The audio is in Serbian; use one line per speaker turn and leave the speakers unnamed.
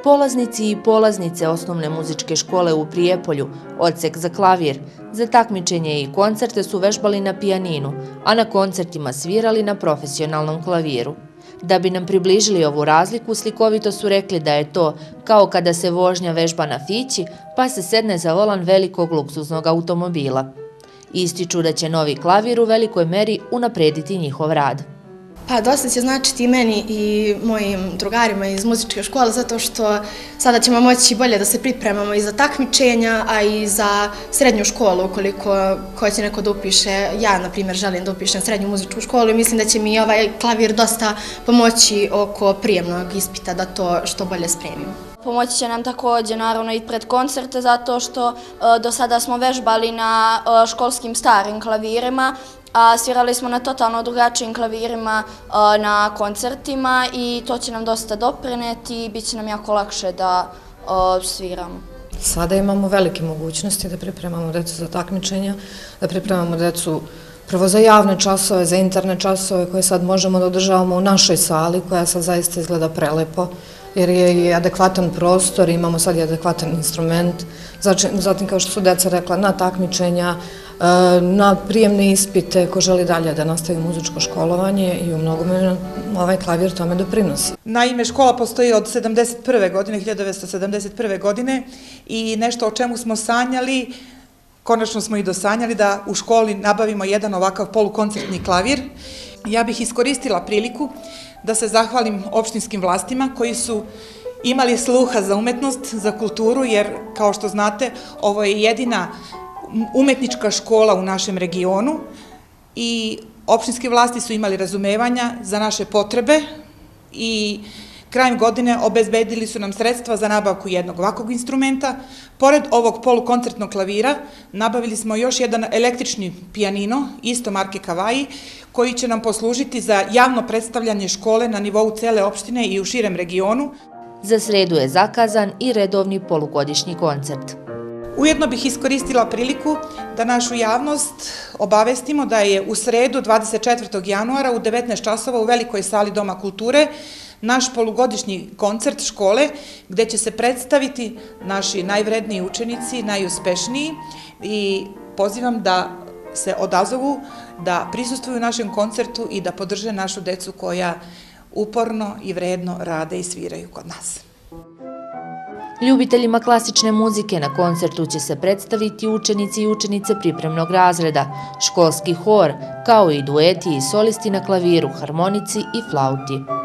Polaznici i polaznice osnovne muzičke škole u Prijepolju, odsek za klavir, za takmičenje i koncerte su vežbali na pijaninu, a na koncertima svirali na profesionalnom klaviru. Da bi nam približili ovu razliku, slikovito su rekli da je to kao kada se vožnja vežba na fići, pa se sedne za volan velikog luksuznog automobila. Ističu da će novi klavir u velikoj meri unaprediti njihov rad.
Pa dosta će značiti i meni i mojim drugarima iz muzičke škole, zato što sada ćemo moći bolje da se pripremamo i za takmičenja, a i za srednju školu, ukoliko hoće neko da upiše. Ja, na primjer, želim da upišem srednju muzičku školu i mislim da će mi ovaj klavir dosta pomoći oko prijemnog ispita da to što bolje spremimo.
Pomoći će nam također naravno i pred koncerte zato što do sada smo vežbali na školskim starim klavirima, a svirali smo na totalno drugačijim klavirima na koncertima i to će nam dosta doprineti i bit će nam jako lakše da sviramo.
Sada imamo velike mogućnosti da pripremamo decu za takmičenja, da pripremamo decu prvo za javne časove, za interne časove koje sad možemo da održavamo u našoj sali koja sad zaista izgleda prelepo jer je i adekvatan prostor, imamo sad i adekvatan instrument. Zatim, kao što su deca rekla, na takmičenja, na prijemne ispite, ko želi dalje da nastavi muzičko školovanje i u mnogome ovaj klavir tome doprinosi.
Naime, škola postoji od 1971. godine i nešto o čemu smo sanjali, konačno smo i dosanjali da u školi nabavimo jedan ovakav polukoncertni klavir. Ja bih iskoristila priliku da se zahvalim opštinskim vlastima koji su imali sluha za umetnost, za kulturu, jer kao što znate, ovo je jedina umetnička škola u našem regionu i opštinske vlasti su imali razumevanja za naše potrebe i krajem godine obezbedili su nam sredstva za nabavku jednog ovakvog instrumenta. Pored ovog polukoncertnog klavira nabavili smo još jedan električni pijanino, isto marke Kavaji, koji će nam poslužiti za javno predstavljanje škole na nivou cele opštine i u širem regionu.
Za sredu je zakazan i redovni polugodišnji koncert.
Ujedno bih iskoristila priliku da našu javnost obavestimo da je u sredu 24. januara u 19 časova u velikoj sali Doma kulture naš polugodišnji koncert škole gde će se predstaviti naši najvredniji učenici, najuspešniji i pozivam da se odazovu, da prisustvuju našem koncertu i da podrže našu decu koja uporno i vredno rade i sviraju kod nas.
Ljubiteljima klasične muzike na koncertu će se predstaviti učenici i učenice pripremnog razreda, školski hor, kao i dueti i solisti na klaviru, harmonici i flauti.